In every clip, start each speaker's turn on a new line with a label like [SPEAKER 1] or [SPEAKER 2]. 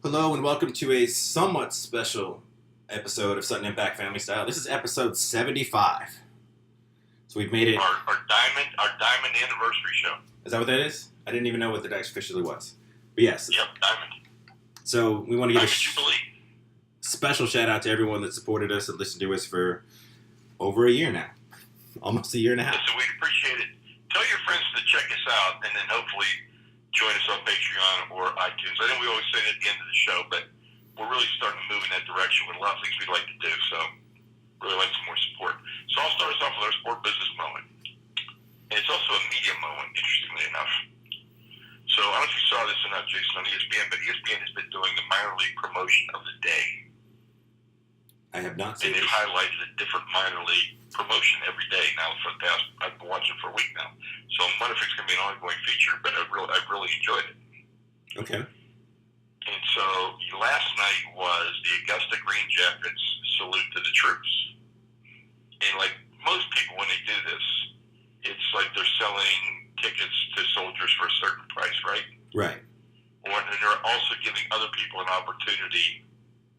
[SPEAKER 1] Hello and welcome to a somewhat special episode of Sutton Impact Family Style. This is episode 75. So we've made it.
[SPEAKER 2] Our diamond anniversary show.
[SPEAKER 1] Is that what that is? I didn't even know what that officially was. But yes.
[SPEAKER 2] Yep, diamond.
[SPEAKER 1] So we want to give
[SPEAKER 2] Diamond Jubilee.
[SPEAKER 1] special shout out to everyone that supported us and listened to us for over a year now. Almost a year and a half.
[SPEAKER 2] So we appreciate it. Tell your friends to check us out and then hopefully join us on Patreon or iTunes. I know we always say it at the end of the show, but we're really starting to move in that direction with a lot of things we'd like to do. So really like some more support. So I'll start us off with our sport business moment. And it's also a media moment, interestingly enough. So I don't know if you saw this or not, Jason, on ESPN, but ESPN has been doing the minor league promotion of the day.
[SPEAKER 1] I have not
[SPEAKER 2] And
[SPEAKER 1] seen
[SPEAKER 2] they've
[SPEAKER 1] this.
[SPEAKER 2] highlighted a different minor league promotion every day now for the past, I've been watching for a week now. So I'm wondering if it's going to be an ongoing feature, but I've really enjoyed it.
[SPEAKER 1] Okay.
[SPEAKER 2] And so last night was the Augusta Green Jackets salute to the troops. And like most people, when they do this, it's like they're selling tickets to soldiers for a certain price, right?
[SPEAKER 1] Right.
[SPEAKER 2] And they're also giving other people an opportunity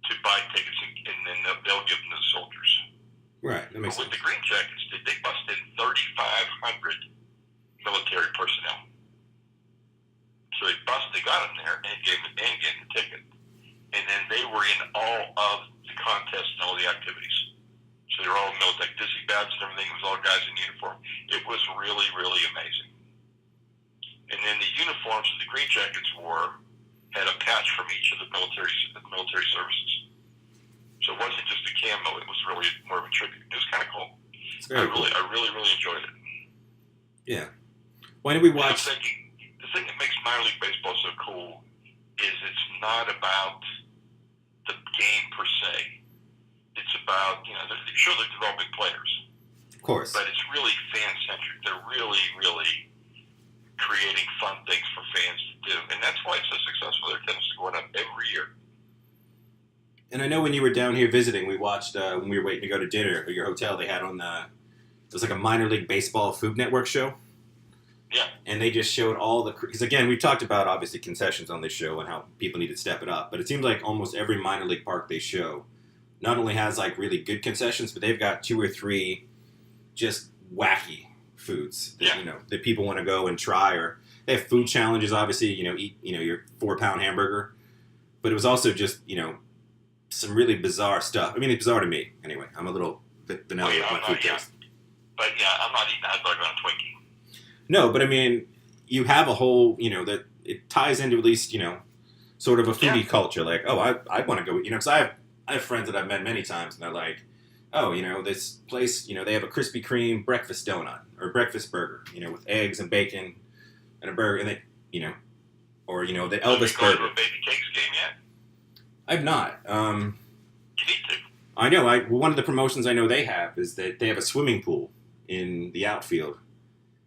[SPEAKER 2] to buy tickets, and then they'll give them to the soldiers.
[SPEAKER 1] Right. That makes
[SPEAKER 2] But with
[SPEAKER 1] sense.
[SPEAKER 2] the Green Jackets, they busted 3,500 military personnel. So they got them there and gave them the ticket. And then they were in all of the contests and all the activities. So they were all military, dizzy badges and everything. It was all guys in uniform. It was really, really amazing. And then the uniforms that the Green Jackets wore had a patch from each of the military services. So it wasn't just a camo; it was really more of a tribute. It was kind of cool.
[SPEAKER 1] It's very cool.
[SPEAKER 2] I really enjoyed it.
[SPEAKER 1] Yeah. Why did we
[SPEAKER 2] And
[SPEAKER 1] watch?
[SPEAKER 2] I'm thinking, the thing that makes minor league baseball so cool is it's not about the game per se. It's about, sure they're developing players,
[SPEAKER 1] Of course.
[SPEAKER 2] but it's really fan-centric. They're really creating fun things for fans to do. And that's why it's so successful. Their attendance is going up every year.
[SPEAKER 1] And I know when you were down here visiting, we watched when we were waiting to go to dinner at your hotel. They had on it was like a minor league baseball Food Network show,
[SPEAKER 2] Yeah.
[SPEAKER 1] and they just showed all the because again we've talked about obviously concessions on this show and how people need to step it up. But it seems like almost every minor league park they show not only has like really good concessions, but they've got 2 or 3 just wacky foods that that people want to go and try. Or they have food challenges, obviously. Eat your 4-pound hamburger, but it was also just some really bizarre stuff. I mean, it's bizarre to me, anyway. I'm a little bit vanilla with my food taste.
[SPEAKER 2] But yeah, I'm not eating a hot dog on a Twinkie.
[SPEAKER 1] No, but I mean, you have a whole, that it ties into at least, sort of a foodie culture. Like, oh, I want to go, because I have friends that I've met many times, and they're like, oh, this place, they have a Krispy Kreme breakfast donut or breakfast burger, with eggs and bacon and a burger, and they, or the Elvis
[SPEAKER 2] Have you gone to
[SPEAKER 1] burger.
[SPEAKER 2] a Baby Cakes game yet?
[SPEAKER 1] I've not.
[SPEAKER 2] You need to.
[SPEAKER 1] I know. One of the promotions I know they have is that they have a swimming pool in the outfield.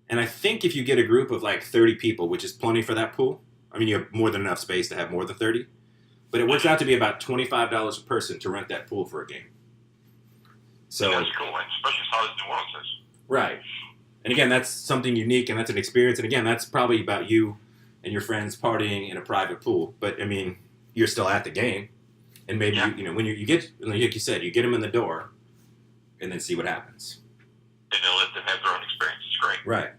[SPEAKER 1] And I think if you get a group of like 30 people, which is plenty for that pool, I mean, you have more than enough space to have more than 30, but it works out to be about $25 a person to rent that pool for a game. So
[SPEAKER 2] That's cool, and especially as hot as New Orleans is.
[SPEAKER 1] right. And again, that's something unique, and that's an experience. And again, that's probably about you and your friends partying in a private pool. But I mean, you're still at the game, and maybe when you get, like you said, you get them in the door, and then see what happens.
[SPEAKER 2] And they'll let them have their own experience. It's great.
[SPEAKER 1] Right.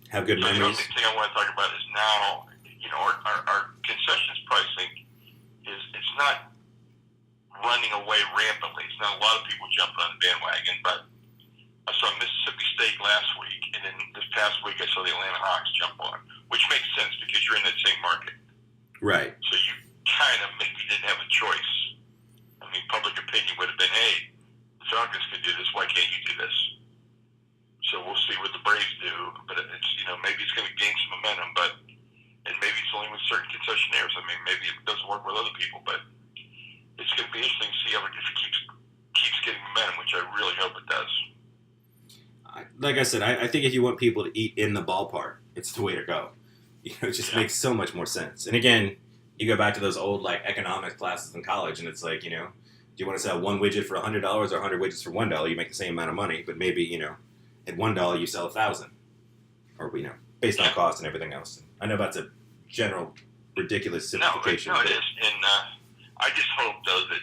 [SPEAKER 1] Have good
[SPEAKER 2] So the
[SPEAKER 1] memories.
[SPEAKER 2] other thing I want to talk about is now, our concessions pricing it's not running away rampantly. It's not a lot of people jumping on the bandwagon, but I saw Mississippi State last week, and then this past week I saw the Atlanta Hawks jump on, which makes sense because you're in that same market.
[SPEAKER 1] Right.
[SPEAKER 2] So you kind of maybe didn't have a choice. I mean, public opinion would have been, hey, the Falcons can do this, why can't you do this? So we'll see what the Braves do, but it's maybe it's going to gain some momentum, and maybe it's only with certain concessionaires. I mean, maybe it doesn't work with other people, but it's going to be interesting to see if it keeps getting momentum, which I really hope it does.
[SPEAKER 1] Like I said, I think if you want people to eat in the ballpark, it's the way to go. It just makes so much more sense. And again, you go back to those old like economics classes in college, and it's like, do you want to sell one widget for $100 or 100 widgets for $1? You make the same amount of money, but maybe at $1 you sell 1,000, or based on cost and everything else. I know that's a general ridiculous
[SPEAKER 2] No,
[SPEAKER 1] simplification.
[SPEAKER 2] it is. And I just hope, though, that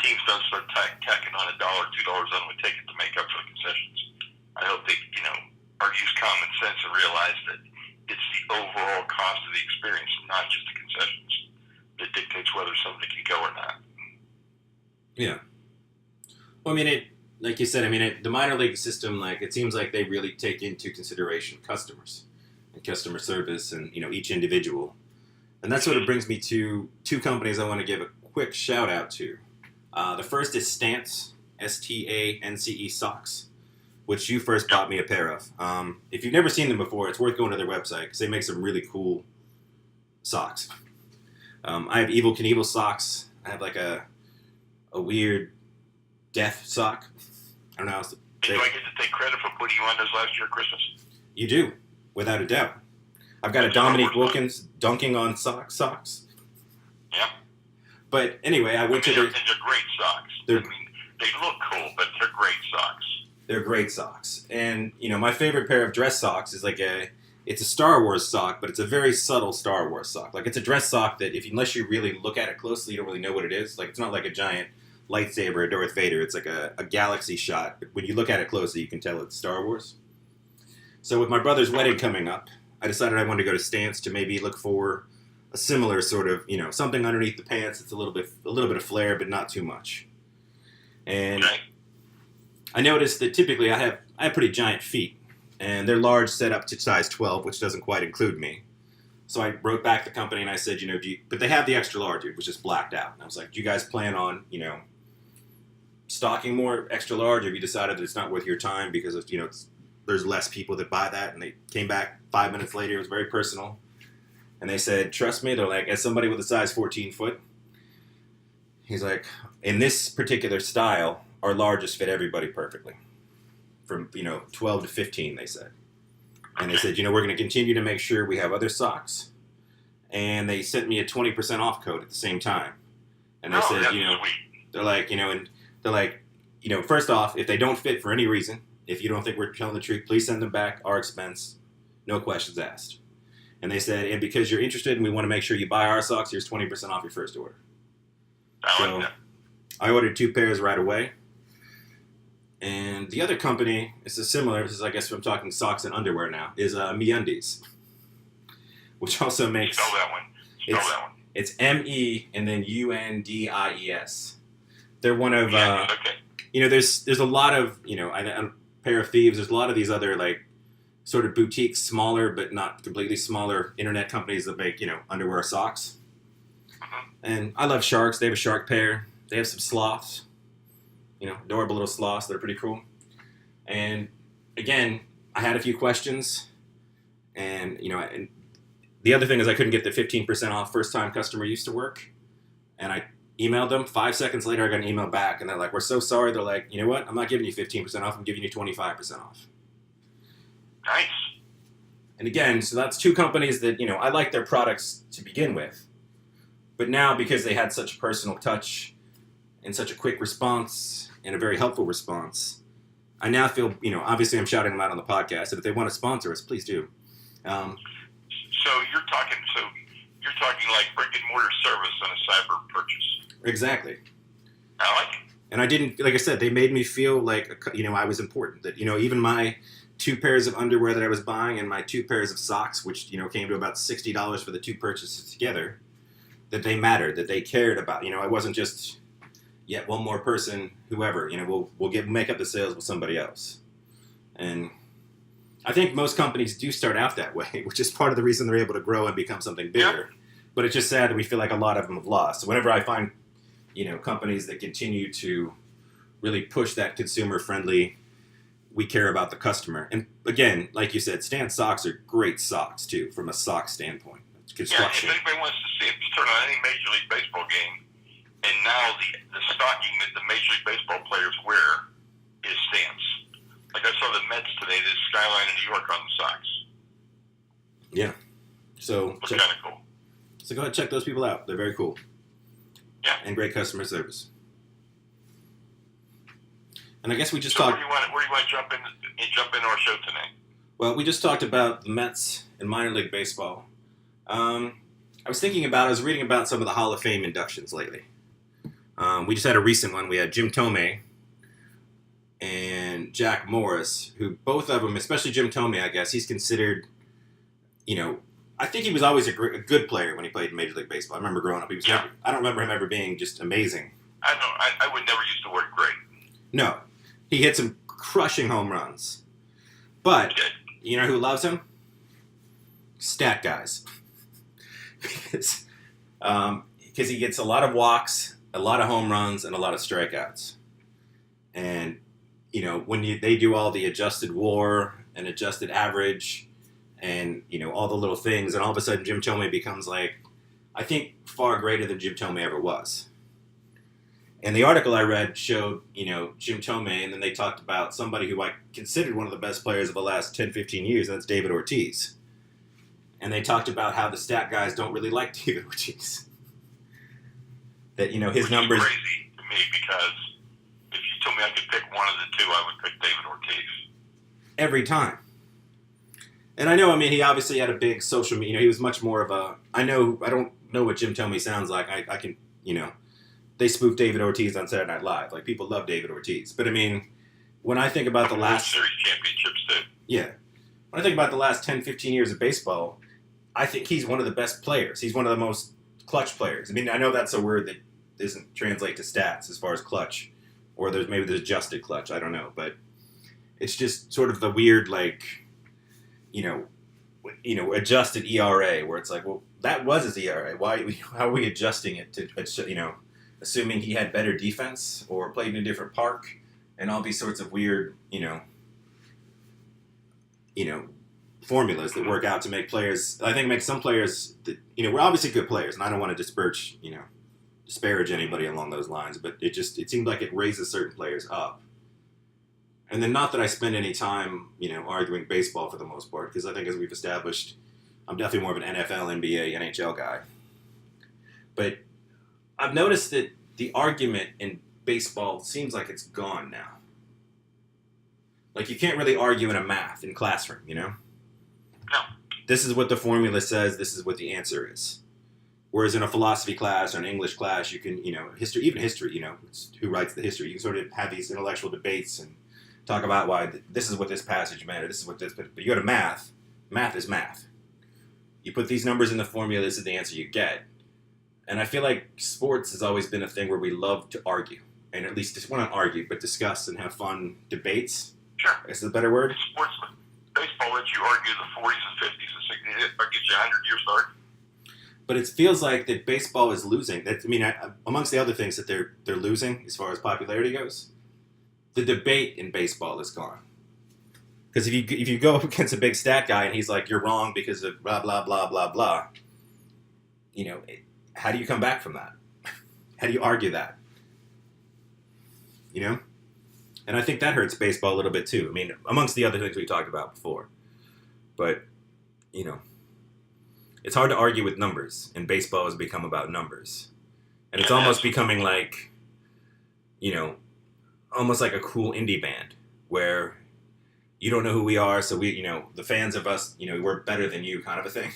[SPEAKER 2] teams don't start tacking on $1, $2 on a ticket to make up for the concessions. I hope they, or use common sense and realize that it's the overall cost of the experience, not just the concessions, that dictates whether somebody can go or not.
[SPEAKER 1] Yeah. Well, I mean, like you said, the minor league system, like, it seems like they really take into consideration customers and customer service and, each individual. And that's what it brings me to two companies I want to give a quick shout out to. The first is Stance, STANCE socks, which you first bought me a pair of. If you've never seen them before, it's worth going to their website because they make some really cool socks. I have Evel Knievel socks. I have like a weird death sock. I don't know how else to say.
[SPEAKER 2] Do I get to take credit for putting you on those last year at Christmas?
[SPEAKER 1] You do, without a doubt. I've got a Dominique Wilkins dunking on socks.
[SPEAKER 2] Yeah.
[SPEAKER 1] But anyway, I went to their...
[SPEAKER 2] And they're great socks. They look cool, but they're great socks.
[SPEAKER 1] They're great socks. And, my favorite pair of dress socks is it's a Star Wars sock, but it's a very subtle Star Wars sock. Like, it's a dress sock that unless you really look at it closely, you don't really know what it is. Like, it's not like a giant lightsaber or Darth Vader. It's like a galaxy shot. But when you look at it closely, you can tell it's Star Wars. So with my brother's wedding coming up, I decided I wanted to go to Stance to maybe look for a similar sort of, something underneath the pants. It's a little bit of flair, but not too much. And I noticed that typically I have pretty giant feet, and they're large set up to size 12, which doesn't quite include me. So I wrote back the company and I said, but they have the extra large, it was just blacked out. And I was like, do you guys plan on, stocking more extra large? Or have you decided that it's not worth your time because of, there's less people that buy that? And they came back 5 minutes later. It was very personal. And they said, trust me, they're like, as somebody with a size 14 foot, he's like, in this particular style, our largest fit everybody perfectly. From, 12 to 15, they said. And they said, we're going to continue to make sure we have other socks. And they sent me a 20% off code at the same time. And they said, they're like, and they're like, first off, if they don't fit for any reason, if you don't think we're telling the truth, please send them back, our expense, no questions asked. And they said, and because you're interested and we want to make sure you buy our socks, here's 20% off your first order. So I ordered 2 pairs right away. And the other company, this is I guess I'm talking socks and underwear now, is MeUndies, which also makes...
[SPEAKER 2] Spell that one.
[SPEAKER 1] It's M-E and then U-N-D-I-E-S. They're one of... there's a lot of, a pair of thieves, there's a lot of these other, sort of boutique, smaller, but not completely smaller internet companies that make, underwear socks. And I love sharks. They have a shark pair. They have some sloths. Adorable little sloths. They're pretty cool. And again, I had a few questions. And, and the other thing is I couldn't get the 15% off first time customer used to work. And I emailed them. 5 seconds later, I got an email back. And they're like, we're so sorry. They're like, you know what? I'm not giving you 15% off. I'm giving you 25% off.
[SPEAKER 2] Nice.
[SPEAKER 1] And again, so that's 2 companies that, I like their products to begin with. But now, because they had such a personal touch and such a quick response and a very helpful response, I now feel, obviously I'm shouting them out on the podcast, and if they want to sponsor us, please do.
[SPEAKER 2] So you're talking like brick and mortar service on a cyber purchase.
[SPEAKER 1] Exactly.
[SPEAKER 2] I like it.
[SPEAKER 1] And I didn't, like I said, they made me feel like, I was important. That, even my 2 pairs of underwear that I was buying and my 2 pairs of socks, which, came to about $60 for the 2 purchases together, that they mattered, that they cared about. I wasn't just, yet one more person, whoever, we'll make up the sales with somebody else. And I think most companies do start out that way, which is part of the reason they're able to grow and become something bigger. Yeah. But it's just sad that we feel like a lot of them have lost. So whenever I find, companies that continue to really push that consumer-friendly, we care about the customer. And again, like you said, Stance socks are great socks, too, from a sock standpoint. Construction.
[SPEAKER 2] Yeah, if anybody wants to see it, just turn on any Major League Baseball game, and now the stocking that the Major League Baseball players wear is Stance. Like I saw the Mets today, there's Skyline in New York on the socks.
[SPEAKER 1] Yeah. So
[SPEAKER 2] looks kind of cool.
[SPEAKER 1] So go ahead and check those people out. They're very cool.
[SPEAKER 2] Yeah.
[SPEAKER 1] And great customer service. And I guess we just
[SPEAKER 2] talked...
[SPEAKER 1] talked...
[SPEAKER 2] Where do you want to jump into our show tonight?
[SPEAKER 1] Well, we just talked about the Mets and minor league baseball. I I was reading about some of the Hall of Fame inductions lately. We just had a recent one. We had Jim Tomei and Jack Morris, who both of them, especially Jim Tomei, I guess, he's considered, I think he was always a good player when he played in Major League Baseball. I remember growing up. I don't remember him ever being just amazing.
[SPEAKER 2] I would never use the word great.
[SPEAKER 1] No. He hit some crushing home runs. But, you know who loves him? Stat guys. Because he gets a lot of walks, a lot of home runs, and a lot of strikeouts. And, when they do all the adjusted WAR and adjusted average and, all the little things, and all of a sudden Jim Tomei becomes I think far greater than Jim Tomei ever was. And the article I read showed, Jim Tomei, and then they talked about somebody who I considered one of the best players of the last 10, 15 years, and that's David Ortiz. And they talked about how the stat guys don't really like David Ortiz. That, his numbers...
[SPEAKER 2] Which is crazy to me, because if you told me I could pick one of the two, I would pick David Ortiz. Every
[SPEAKER 1] time. And I know, he obviously had a big social media, he was much more of a... I don't know what Jim Tomei sounds like. I can, they spoofed David Ortiz on Saturday Night Live. People love David Ortiz. But, when I think about the last...
[SPEAKER 2] Series championships, too.
[SPEAKER 1] Yeah. When I think about the last 10, 15 years of baseball, I think he's one of the best players. He's one of the most clutch players. I know that's a word that doesn't translate to stats as far as clutch. Or there's adjusted clutch. I don't know. But it's just sort of the weird, adjusted ERA, where it's well, that was his ERA. How are we adjusting it to, assuming he had better defense or played in a different park and all these sorts of weird, formulas that work out to make players. I think make some players that, we're obviously good players, and I don't want to disparage anybody along those lines, but it seemed like it raises certain players up. And then not that I spend any time, arguing baseball for the most part, because I think as we've established, I'm definitely more of an NFL, NBA, NHL guy. But I've noticed that the argument in baseball seems like it's gone now. You can't really argue in a math in classroom,
[SPEAKER 2] No.
[SPEAKER 1] This is what the formula says, this is what the answer is. Whereas in a philosophy class or an English class, you can, history, it's who writes the history. You can sort of have these intellectual debates and talk about why this is what this passage meant, or this is what this, but you go to math is math. You put these numbers in the formula, this is the answer you get. And I feel like sports has always been a thing where we love to argue. And at least just want to argue, but discuss and have fun debates.
[SPEAKER 2] Sure.
[SPEAKER 1] Is the better word?
[SPEAKER 2] Sports, baseball lets you argue the 40s and 50s and 60s. It gives you 100 years to argue.
[SPEAKER 1] But it feels like that baseball is losing. Amongst the other things that they're losing as far as popularity goes, the debate in baseball is gone. Because if you go up against a big stat guy and he's like, you're wrong because of blah, blah, blah, blah, blah, how do you come back from that? How do you argue that? And I think that hurts baseball a little bit too. Amongst the other things we talked about before. But, it's hard to argue with numbers, and baseball has become about numbers. And it's almost becoming almost like a cool indie band where you don't know who we are, so we, the fans of us, we're better than you kind of a thing.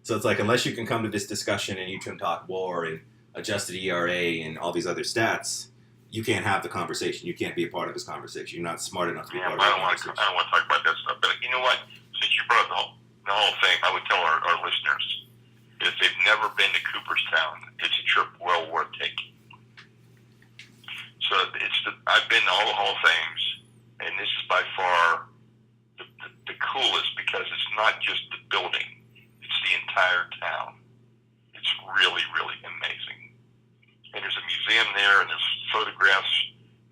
[SPEAKER 1] So it's unless you can come to this discussion and you can talk WAR and adjusted ERA and all these other stats, you can't have the conversation. You can't be a part of this conversation. You're not smart enough to be part of the conversation.
[SPEAKER 2] I don't want to talk about that stuff, but you know what? Since you brought up the whole thing, I would tell our listeners, if they've never been to Cooperstown, it's a trip well worth taking. So I've been to all the Hall of Fames, and this is by far the coolest, because it's not just the building, it's the entire town. It's really, really amazing. And there's a museum there, and there's photographs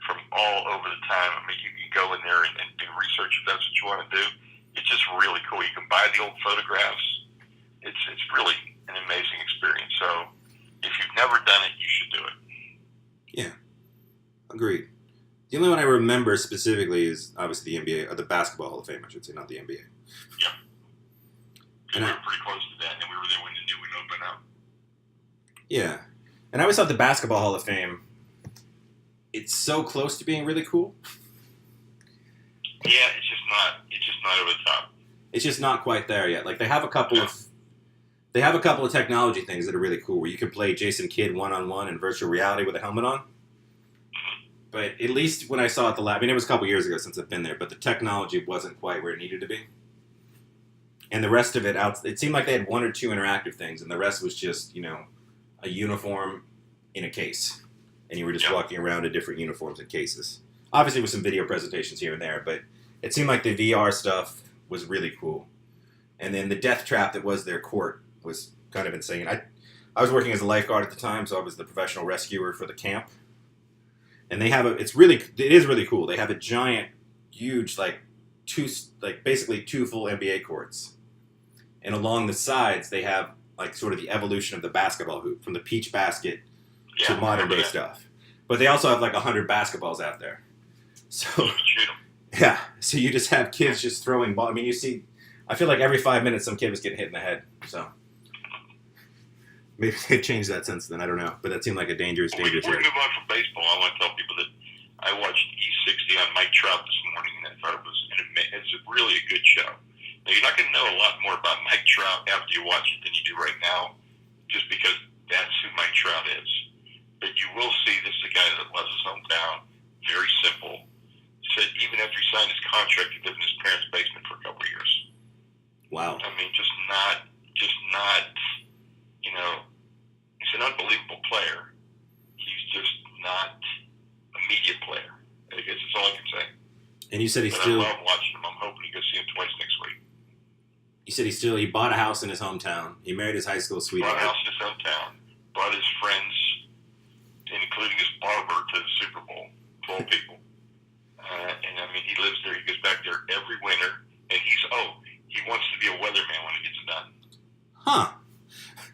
[SPEAKER 2] from all over the time. You can go in there and do research if that's what you want to do. It's just really cool. You can buy the old photographs. It's really an amazing experience. So if you've never done it, you should do it.
[SPEAKER 1] Yeah, agreed. The only one I remember specifically is obviously the NBA, or the Basketball Hall of Fame, I should say, not the NBA.
[SPEAKER 2] Yeah. And we were pretty close to that, and we were there when the new one opened up.
[SPEAKER 1] Yeah. And I always thought the Basketball Hall of Fame, it's so close to being really cool.
[SPEAKER 2] Yeah, it's just not over the top.
[SPEAKER 1] It's just not quite there yet. They have a couple of They have a couple of technology things that are really cool, where you can play Jason Kidd one-on-one in virtual reality with a helmet on. But at least when I saw it at the lab, I mean, it was a couple years ago since I've been there, but the technology wasn't quite where it needed to be. And the rest of it, it seemed like they had one or two interactive things, and the rest was just, a uniform in a case. And you were just walking around in different uniforms and cases. Obviously with some video presentations here and there, but it seemed like the VR stuff was really cool. And then the death trap that was their court was kind of insane. I was working as a lifeguard at the time, so I was the professional rescuer for the camp. And they have it is really cool. They have a giant, huge, basically two full NBA courts. And along the sides, they have sort of the evolution of the basketball hoop, from the peach basket to modern day stuff. But they also have 100 basketballs out there. So yeah, so you just have kids just throwing ball. I mean, I feel like every 5 minutes some kid was getting hit in the head. So maybe they've changed that since then. I don't know, but that seemed like a dangerous area.
[SPEAKER 2] Before we move on from baseball, I want to tell people that I watched E60 on Mike Trout this morning, and I thought it's really a good show. Now, you're not going to know a lot more about Mike Trout after you watch it than you do right now, just because that's who Mike Trout is. But you will see this is a guy that loves his hometown, very simple. Said even after he signed his contract, he lived in his parents' basement for a couple of years.
[SPEAKER 1] Wow.
[SPEAKER 2] I mean, just not, he's an unbelievable player. He's just not a media player. I guess that's all I can say.
[SPEAKER 1] And you said I
[SPEAKER 2] love watching him. I'm hoping to go see him twice next week.
[SPEAKER 1] You said he bought a house in his hometown. He married his high school sweetheart.
[SPEAKER 2] Bought a house in his hometown. Brought his friends, including his barber, to the Super Bowl. 12 people. And I mean, he lives there. He goes back there every winter. And he wants to be a weatherman when he gets done.
[SPEAKER 1] Huh.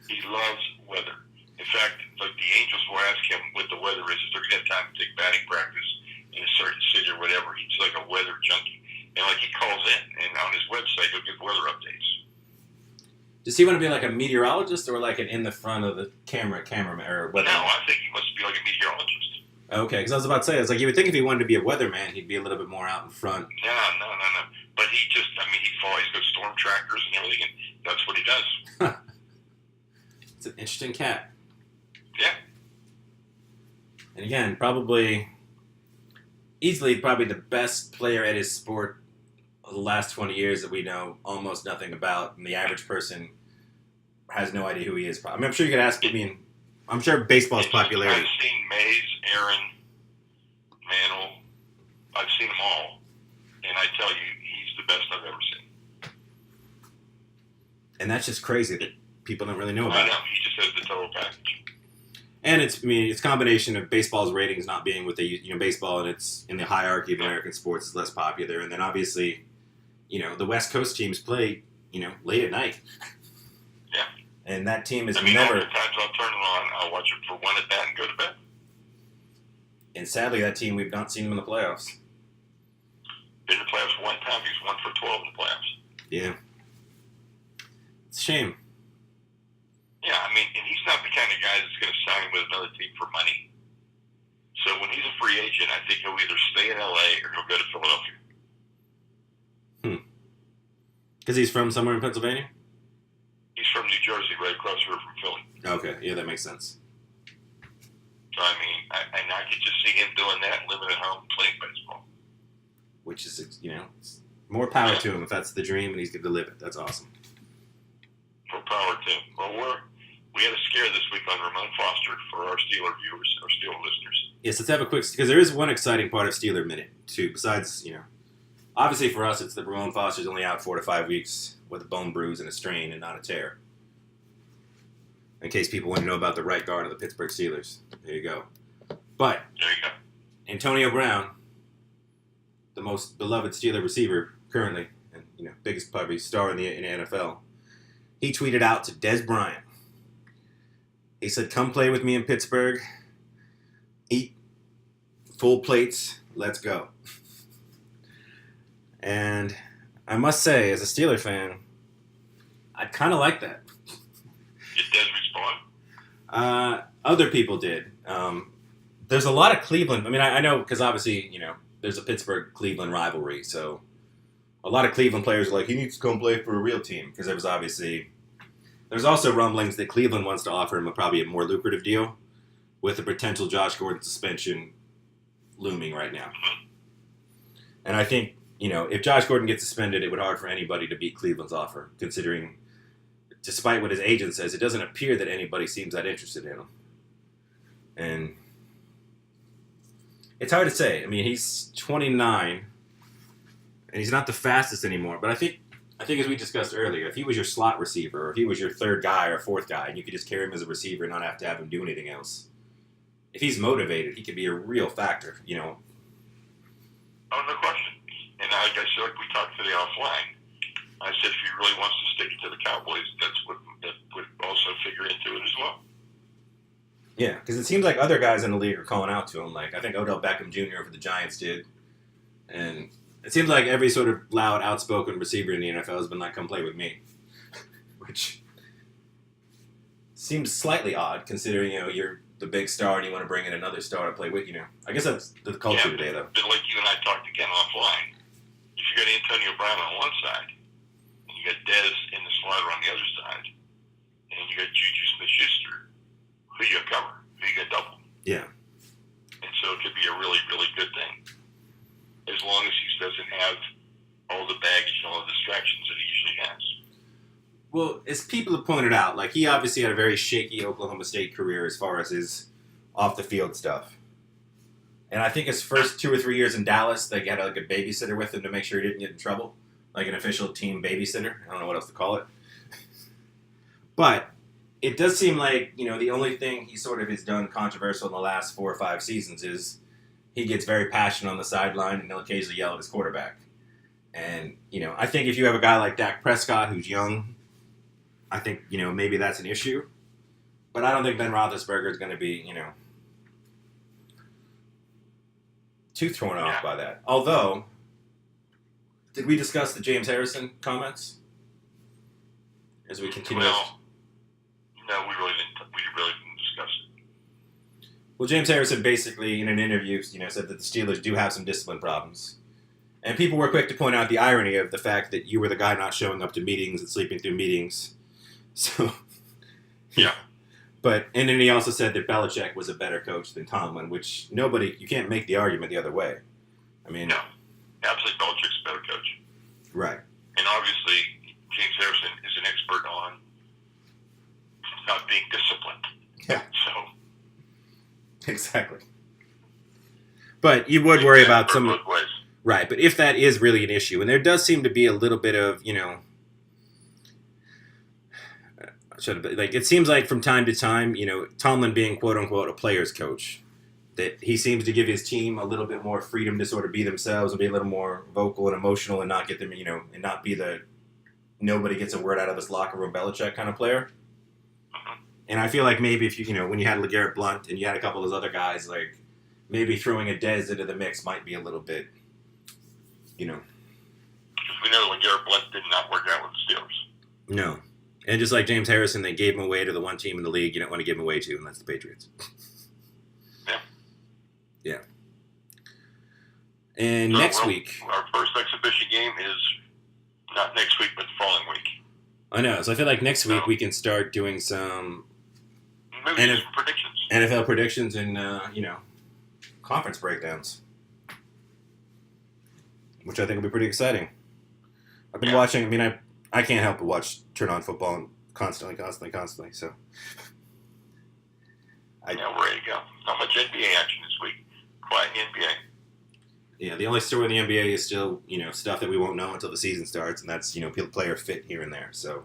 [SPEAKER 2] He loves weather. In fact, the Angels will ask him what the weather is. If they're going to have time to take batting practice in a certain city or whatever, he's like a weather junkie. And he calls in, and on his website, he'll give weather updates.
[SPEAKER 1] Does he want to be like a meteorologist or like an in the front of the cameraman or weather?
[SPEAKER 2] No, I think he wants to be like a meteorologist.
[SPEAKER 1] Okay, because I was about to say, it's you would think if he wanted to be a weatherman, he'd be a little bit more out in front.
[SPEAKER 2] No. But he follows the storm trackers and everything, and that's what he does.
[SPEAKER 1] It's an interesting cat.
[SPEAKER 2] Yeah.
[SPEAKER 1] And again, easily the best player at his sport of the last 20 years that we know almost nothing about, and the average person has no idea who he is. I mean, I'm sure you could ask me. I'm sure baseball's popularity.
[SPEAKER 2] I've seen Mays, Aaron, Mantle. I've seen them all, and I tell you, he's the best I've ever seen.
[SPEAKER 1] And that's just crazy that people don't really know about
[SPEAKER 2] I know.
[SPEAKER 1] it.
[SPEAKER 2] He just has the total package.
[SPEAKER 1] And it's a combination of baseball's ratings not being what they baseball, and it's in the hierarchy of American sports is less popular, and then obviously, the West Coast teams play, late at night.
[SPEAKER 2] Yeah.
[SPEAKER 1] And that team is
[SPEAKER 2] never.
[SPEAKER 1] never.
[SPEAKER 2] Times I'll turn it on. I'll watch it for one at bat and go to bed.
[SPEAKER 1] And sadly, that team, we've not seen them in the playoffs.
[SPEAKER 2] Been in the playoffs one time. He's 1 for 12 in the playoffs.
[SPEAKER 1] Yeah. It's a shame.
[SPEAKER 2] Yeah, and he's not the kind of guy that's going to sign with another team for money. So when he's a free agent, I think he'll either stay in L.A. or he'll go to Philadelphia.
[SPEAKER 1] Because he's from somewhere in Pennsylvania?
[SPEAKER 2] He's from New Jersey, right across the river from Philly.
[SPEAKER 1] Okay, yeah, that makes sense.
[SPEAKER 2] So, I could just see him doing that, living at home, playing baseball.
[SPEAKER 1] Which is, it's more power to him if that's the dream and he's going to live it. That's awesome.
[SPEAKER 2] More power to him. Well, we had a scare this week on Ramon Foster for our Steeler viewers, our Steeler listeners.
[SPEAKER 1] Yes, let's have a quick, because there is one exciting part of Steeler Minute, too, besides, obviously for us it's that Ramon Foster's only out 4 to 5 weeks with a bone bruise and a strain and not a tear. In case people want to know about the right guard of the Pittsburgh Steelers. There you go. But
[SPEAKER 2] there you go.
[SPEAKER 1] Antonio Brown, the most beloved Steeler receiver currently, and biggest probably star in the NFL, he tweeted out to Des Bryant. He said, "Come play with me in Pittsburgh. Eat full plates. Let's go." And I must say, as a Steeler fan, I kind of like that.
[SPEAKER 2] Did Des respond?
[SPEAKER 1] Other people did. There's a lot of Cleveland. I know because obviously, there's a Pittsburgh-Cleveland rivalry. So a lot of Cleveland players are like, he needs to come play for a real team. Because there was obviously There's also rumblings that Cleveland wants to offer him probably a more lucrative deal with a potential Josh Gordon suspension looming right now. And I think, if Josh Gordon gets suspended, it would be hard for anybody to beat Cleveland's offer, considering, despite what his agent says, it doesn't appear that anybody seems that interested in him. And it's hard to say. I mean, he's 29, and he's not the fastest anymore. But I think as we discussed earlier, if he was your slot receiver, or if he was your third guy or fourth guy, and you could just carry him as a receiver and not have to have him do anything else, if he's motivated, he could be a real factor,
[SPEAKER 2] Oh, no question. And I guess like we talked today offline, I said if he really wants to stick it to the Cowboys, that would also figure into it as well.
[SPEAKER 1] Yeah, because it seems like other guys in the league are calling out to him. Like, I think Odell Beckham Jr. for the Giants did. And it seems like every sort of loud, outspoken receiver in the NFL has been like, come play with me. Which seems slightly odd, considering, you're the big star and you want to bring in another star to play with, I guess that's the culture today, though.
[SPEAKER 2] But like you and I talked again offline, if you got Antonio Brown on one side, and you got Dez in the slider on the other side, and you got Juju Smith-Schuster, who you cover, who you got double.
[SPEAKER 1] Yeah.
[SPEAKER 2] And so it could be a really, really good thing. As long as he doesn't have all the baggage and all the distractions that he usually has.
[SPEAKER 1] Well, as people have pointed out, like, he obviously had a very shaky Oklahoma State career as far as his off-the-field stuff. And I think his first 2 or 3 years in Dallas, they had like a babysitter with him to make sure he didn't get in trouble. Like an official team babysitter. I don't know what else to call it. But it does seem like, the only thing he sort of has done controversial in the last 4 or 5 seasons is he gets very passionate on the sideline and he'll occasionally yell at his quarterback. And, I think if you have a guy like Dak Prescott who's young, I think, maybe that's an issue. But I don't think Ben Roethlisberger is going to be, too thrown off by that. Although, did we discuss the James Harrison comments as we continue?
[SPEAKER 2] Well, no, we really didn't discuss it.
[SPEAKER 1] Well, James Harrison basically, in an interview, said that the Steelers do have some discipline problems. And people were quick to point out the irony of the fact that you were the guy not showing up to meetings and sleeping through meetings. So,
[SPEAKER 2] yeah.
[SPEAKER 1] And then he also said that Belichick was a better coach than Tomlin, which you can't make the argument the other way. I mean,
[SPEAKER 2] no, absolutely, Belichick's a better coach.
[SPEAKER 1] Right.
[SPEAKER 2] And obviously, James Harrison is an expert on not being disciplined.
[SPEAKER 1] Yeah.
[SPEAKER 2] So.
[SPEAKER 1] Exactly. But you would worry about some. Right, but if that is really an issue, and there does seem to be a little bit of, it seems like from time to time, Tomlin being quote unquote a player's coach, that he seems to give his team a little bit more freedom to sort of be themselves and be a little more vocal and emotional and not get them, and not be the nobody gets a word out of this locker room Belichick kind of player. And I feel like maybe if when you had LeGarrette Blount and you had a couple of those other guys, like maybe throwing a Dez into the mix might be a little bit,
[SPEAKER 2] Because we know LeGarrette Blount did not work out with the Steelers.
[SPEAKER 1] No. And just like James Harrison, they gave him away to the one team in the league you don't want to give him away to, and that's the Patriots.
[SPEAKER 2] Yeah.
[SPEAKER 1] Yeah. And next week...
[SPEAKER 2] Our first exhibition game is not next week, but the following week.
[SPEAKER 1] I know. So I feel like next week we can start doing some...
[SPEAKER 2] Maybe some predictions.
[SPEAKER 1] NFL predictions and, conference breakdowns. Which I think will be pretty exciting. I've been watching... I can't help but turn on football constantly, so...
[SPEAKER 2] we're ready to go. Not much NBA action this week. Quiet in the NBA.
[SPEAKER 1] Yeah, the only story in the NBA is still, stuff that we won't know until the season starts, and that's, player fit here and there, so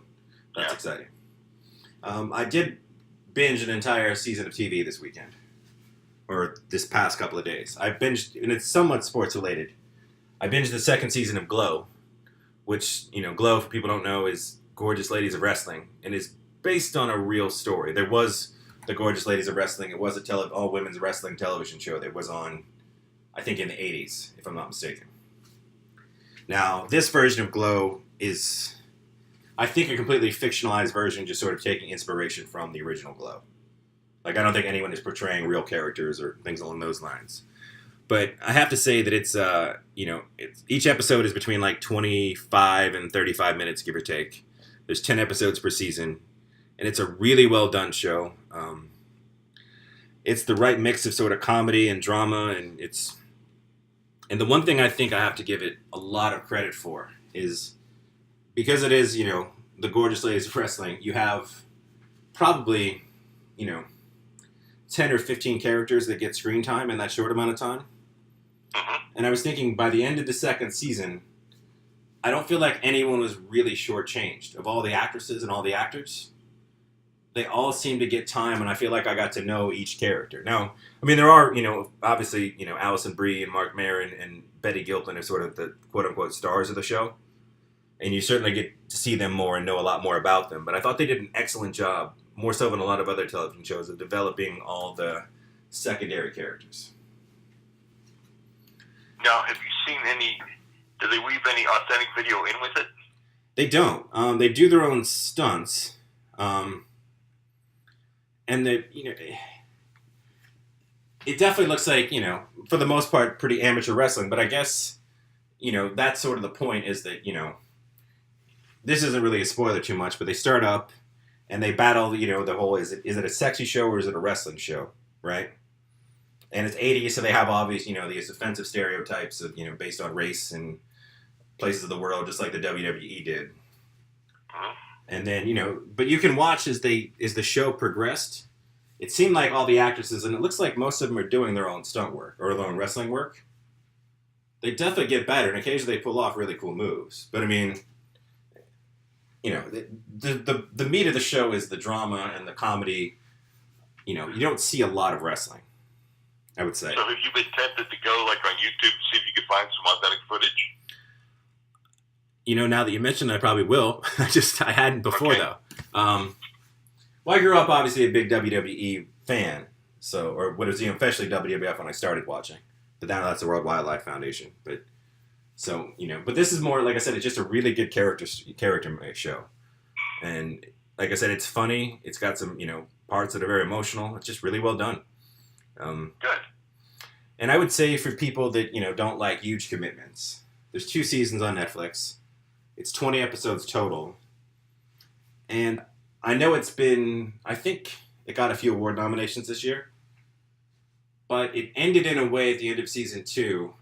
[SPEAKER 1] that's exciting. I did binge an entire season of TV this weekend, or this past couple of days. I binged, and it's somewhat sports-related, I binged the second season of Glow, which, Glow, for people who don't know, is Gorgeous Ladies of Wrestling, and is based on a real story. There was the Gorgeous Ladies of Wrestling. It was a all-women's wrestling television show that was on, I think, in the 80s, if I'm not mistaken. Now, this version of Glow is, I think, a completely fictionalized version, just sort of taking inspiration from the original Glow. Like, I don't think anyone is portraying real characters or things along those lines. But I have to say that it's, each episode is between like 25 and 35 minutes, give or take. There's 10 episodes per season. and it's a really well done show. It's the right mix of sort of comedy and drama, and the one thing I think I have to give it a lot of credit for is because it is, the gorgeous ladies of wrestling. You have probably, 10 or 15 characters that get screen time in that short amount of time. And I was thinking by the end of the second season, I don't feel like anyone was really shortchanged. Of all the actresses and all the actors, they all seem to get time, and I feel like I got to know each character. Now, I mean, there are, obviously, Alison Brie and Mark Maron and Betty Gilpin are sort of the quote-unquote stars of the show. And you certainly get to see them more and know a lot more about them. But I thought they did an excellent job, more so than a lot of other television shows, of developing all the secondary characters.
[SPEAKER 2] Now, have you seen any? Do they weave any authentic video in with it?
[SPEAKER 1] They don't. They do their own stunts, and they, it definitely looks like, for the most part, pretty amateur wrestling. But I guess, that's sort of the point. Is that this isn't really a spoiler too much, but they start up and they battle. The whole is it a sexy show or is it a wrestling show, right? And it's 80s, so they have obvious, these offensive stereotypes of, based on race and places of the world, just like the WWE did. And then, but you can watch as the show progressed. It seemed like all the actresses, and it looks like most of them are doing their own stunt work or their own wrestling work. They definitely get better, and occasionally they pull off really cool moves. But I mean, the meat of the show is the drama and the comedy. You don't see a lot of wrestling, I would say.
[SPEAKER 2] So have you been tempted to go like on YouTube to see if you could find some authentic footage?
[SPEAKER 1] Now that you mentioned it, I probably will. I hadn't before,
[SPEAKER 2] Okay.
[SPEAKER 1] though. Well, I grew up obviously a big WWE fan, or what is officially WWF when I started watching. But now that's the World Wildlife Foundation. But this is more, like I said, it's just a really good character show. And like I said, it's funny. It's got some, parts that are very emotional. It's just really well done.
[SPEAKER 2] Good.
[SPEAKER 1] And I would say for people that, don't like huge commitments, there's 2 seasons on Netflix. It's 20 episodes total. And I know I think it got a few award nominations this year. But it ended in a way at the end of season 2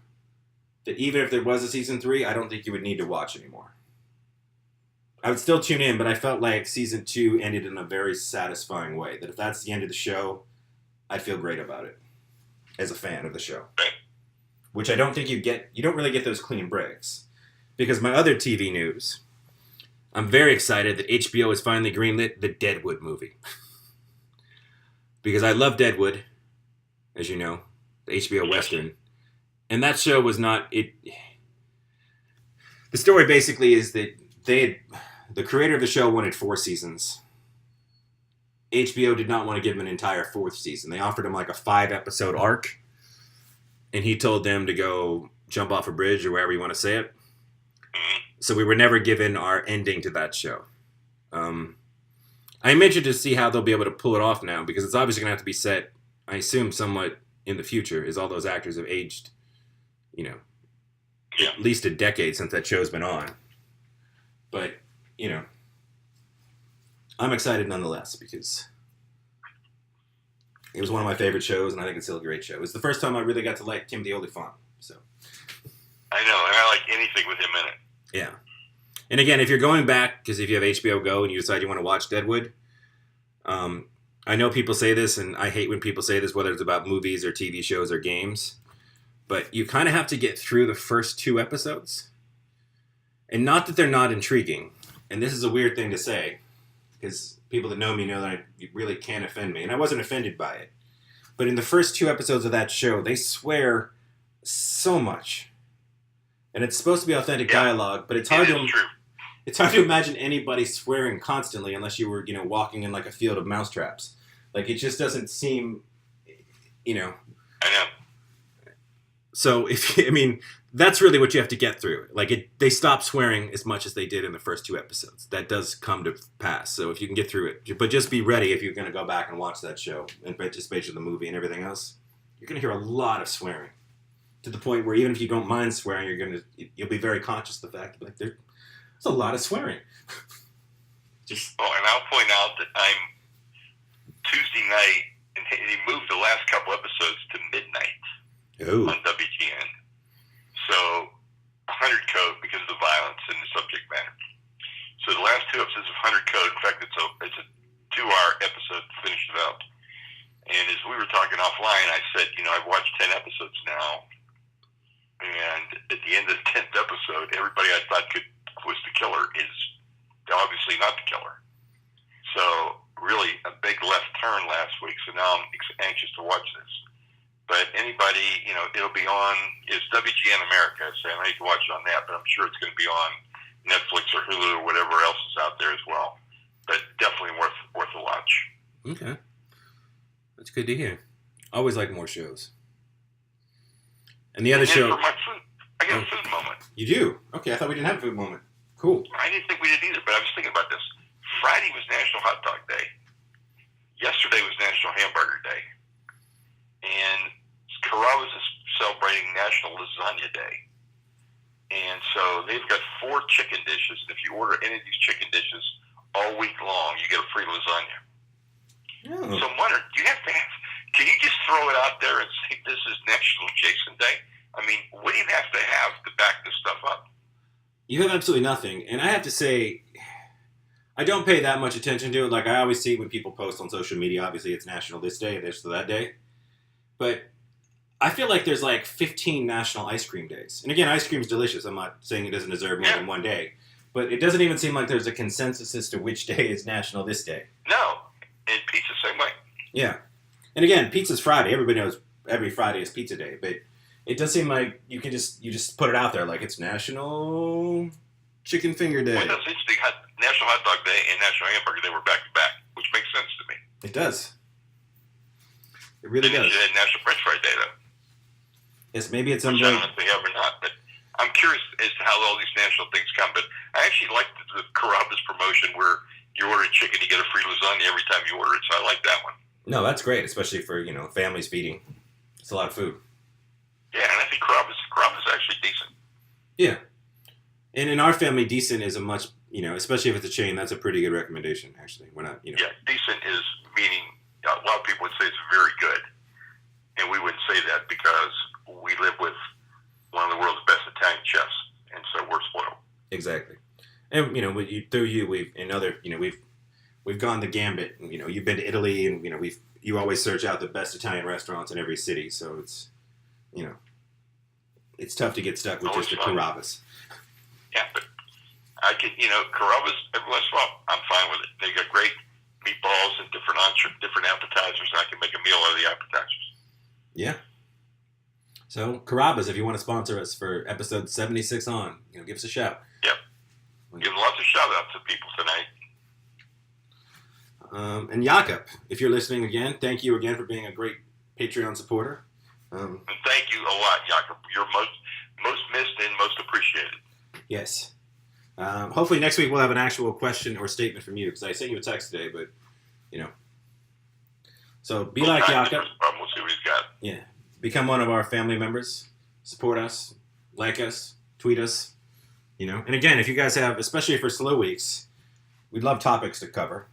[SPEAKER 1] that even if there was a season 3, I don't think you would need to watch anymore. I would still tune in, but I felt like season 2 ended in a very satisfying way. That if that's the end of the show, I'd feel great about it as a fan of the show. Which I don't think you don't really get those clean breaks. Because my other TV news, I'm very excited that HBO has finally greenlit the Deadwood movie. Because I love Deadwood, as you know, the HBO Western. And that show was not it. The story basically is that the creator of the show wanted 4 seasons. HBO did not want to give him an entire 4th season. They offered him like a 5-episode arc, and he told them to go jump off a bridge or wherever you want to say it. So we were never given our ending to that show. I'm interested to see how they'll be able to pull it off now, because it's obviously going to have to be set, I assume, somewhat in the future, as all those actors have aged, at least a decade since that show's been on. But, I'm excited nonetheless, because it was one of my favorite shows, and I think it's still a great show. It was the first time I really got to like Timothy Olyphant. So
[SPEAKER 2] I know, and I like anything with him in it.
[SPEAKER 1] Yeah. And again, if you're going back, because if you have HBO Go and you decide you want to watch Deadwood, I know people say this, and I hate when people say this, whether it's about movies or TV shows or games, but you kind of have to get through the first 2 episodes. And not that they're not intriguing, and this is a weird thing to say, because people that know me know that it really can't offend me, and I wasn't offended by it. But in the first 2 episodes of that show, they swear so much. And it's supposed to be authentic dialogue, but it's hard to imagine anybody swearing constantly unless you were, walking in like a field of mousetraps. Like, it just doesn't seem,
[SPEAKER 2] I know.
[SPEAKER 1] So, that's really what you have to get through. Like, they stop swearing as much as they did in the first 2 episodes. That does come to pass. So if you can get through it, but just be ready if you're going to go back and watch that show and participate in the movie and everything else. You're going to hear a lot of swearing. To the point where even if you don't mind swearing, you'll be very conscious of the fact that there's a lot of swearing. Just
[SPEAKER 2] Oh, and I'll point out that I'm Tuesday night, and he moved the last couple episodes to midnight on WGN. So 100 Code because of the violence and the subject matter. So the last two episodes of 100 Code, in fact, it's a 2-hour episode to finish it up. And as we were talking offline, I said, I've watched 10 episodes now. And at the end of the 10th episode, everybody I thought was the killer is obviously not the killer. So really a big left turn last week. So now I'm anxious to watch this. But anybody, it'll be on, it's WGN America, so I need to watch it on that, but I'm sure it's going to be on Netflix or Hulu or whatever else is out there as well. But definitely worth a watch.
[SPEAKER 1] Okay. That's good to hear. I always like more shows. And the other show...
[SPEAKER 2] For my food, I got a food moment.
[SPEAKER 1] You do? Okay, I thought we didn't have a food moment. Cool.
[SPEAKER 2] I didn't think we did either, but I was thinking about this. Friday was National Hot Dog Day. Yesterday was National Hamburger Day. And Carrabba's is celebrating National Lasagna Day. And so they've got 4 chicken dishes. And if you order any of these chicken dishes all week long, you get a free lasagna.
[SPEAKER 1] Oh.
[SPEAKER 2] So I'm wondering, can you just throw it out there and say this is National Jason Day? I mean, what do you have to back this stuff up?
[SPEAKER 1] You have absolutely nothing. And I have to say, I don't pay that much attention to it. Like, I always see when people post on social media, obviously it's National this day, this to that day. But I feel like there's like 15 National Ice Cream Days. And again, ice cream is delicious. I'm not saying it doesn't deserve more than one day. But it doesn't even seem like there's a consensus as to which day is National this day.
[SPEAKER 2] No. And pizza, same way.
[SPEAKER 1] Yeah. And again, pizza's Friday. Everybody knows every Friday is pizza day. But it does seem like you just put it out there like it's National Chicken Finger Day.
[SPEAKER 2] Well, it's interesting. National Hot Dog Day and National Hamburger Day were back to back, which makes sense to me.
[SPEAKER 1] It does. It really does.
[SPEAKER 2] You had National French Fry Day, though.
[SPEAKER 1] Yes, maybe it's some
[SPEAKER 2] I don't know if they have or not, but I'm curious as to how all these national things come. But I actually like the Carrabba's promotion where you order chicken, you get a free lasagna every time you order it. So I like that one.
[SPEAKER 1] No, that's great, especially for families feeding. It's a lot of food.
[SPEAKER 2] Yeah, and I think Carrabba's actually decent.
[SPEAKER 1] Yeah, and in our family, decent is a much especially if it's a chain. That's a pretty good recommendation. Actually, we're not
[SPEAKER 2] Yeah, decent is meaning a lot of people would say it's very good, and we wouldn't say that because we live with one of the world's best Italian chefs, and so we're spoiled.
[SPEAKER 1] Exactly, and we've gone the gambit. You've been to Italy, and you always search out the best Italian restaurants in every city. So it's it's tough to get stuck with just the Carrabba's.
[SPEAKER 2] Yeah, but I can Carrabba's every once in a while I'm fine with it. They got great meatballs and different appetizers, and I can make a meal out of the appetizers.
[SPEAKER 1] Yeah. So Carrabba's, if you want to sponsor us for episode 76 on, give us a shout.
[SPEAKER 2] Yep. Give lots of shout outs to people tonight.
[SPEAKER 1] And Jakob, if you're listening again, thank you again for being a great Patreon supporter.
[SPEAKER 2] And thank you a lot, Jakob. You're most missed and most appreciated.
[SPEAKER 1] Yes. Hopefully next week we'll have an actual question or statement from you, because I sent you a text today, but So be like Jakob.
[SPEAKER 2] We'll see what he's got.
[SPEAKER 1] Yeah. Become one of our family members. Support us. Like us. Tweet us. And again, if you guys have, especially for slow weeks, we'd love topics to cover.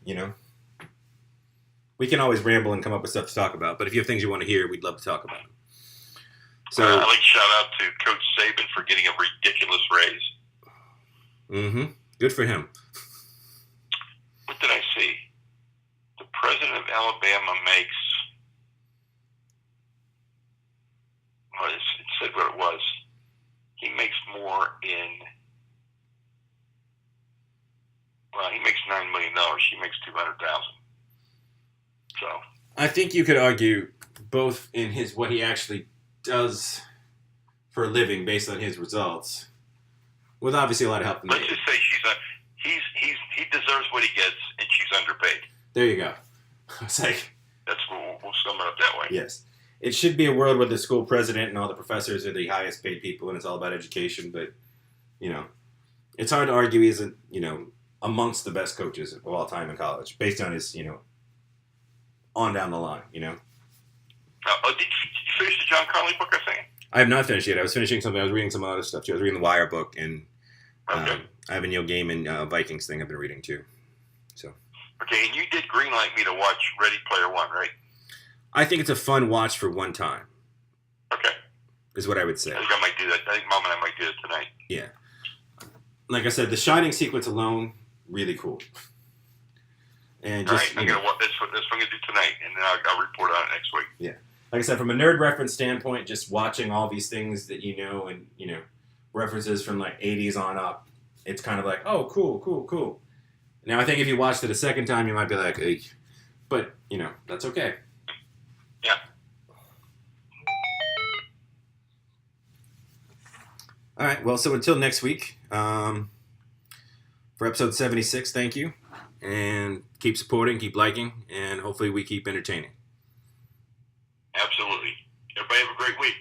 [SPEAKER 1] We can always ramble and come up with stuff to talk about, but if you have things you want to hear, we'd love to talk about them. So
[SPEAKER 2] I'd like to shout out to Coach Saban for getting a ridiculous raise.
[SPEAKER 1] Mm-hmm. Good for him.
[SPEAKER 2] What did I see? The president of Alabama makes... Well, it said what it was. He makes more in... Well, he makes $9 million. She makes $200,000. So
[SPEAKER 1] I think you could argue both in what he actually does for a living based on his results, with obviously a lot of help from
[SPEAKER 2] let's just say he deserves what he gets, and she's underpaid.
[SPEAKER 1] There you go. It's like
[SPEAKER 2] we'll sum it up that way.
[SPEAKER 1] Yes, it should be a world where the school president and all the professors are the highest paid people, and it's all about education. But it's hard to argue he isn't amongst the best coaches of all time in college based on his on down the line.
[SPEAKER 2] Did you finish the John Carly book, I think?
[SPEAKER 1] I have not finished yet. I was finishing something. I was reading some other stuff too. I was reading the Wire book, and
[SPEAKER 2] okay.
[SPEAKER 1] I have a Neil Gaiman Vikings thing I've been reading too. So.
[SPEAKER 2] Okay, and you did greenlight me to watch Ready Player One, right?
[SPEAKER 1] I think it's a fun watch for one time.
[SPEAKER 2] Okay.
[SPEAKER 1] Is what I would say.
[SPEAKER 2] I think I might do that. I think Mom and I might do it tonight.
[SPEAKER 1] Yeah. Like I said, the Shining sequence alone, really cool. And just,
[SPEAKER 2] all right, I'm gonna watch this. What I'm gonna do tonight, and then I'll report on it next week.
[SPEAKER 1] Yeah. Like I said, from a nerd reference standpoint, just watching all these things that and references from like 80s on up, it's kind of like, oh, cool. Now I think if you watched it a second time, you might be like, ugh. But that's okay.
[SPEAKER 2] Yeah.
[SPEAKER 1] All right. Well, so until next week, for episode 76, thank you. And keep supporting, keep liking, and hopefully we keep entertaining.
[SPEAKER 2] Absolutely. Everybody have a great week.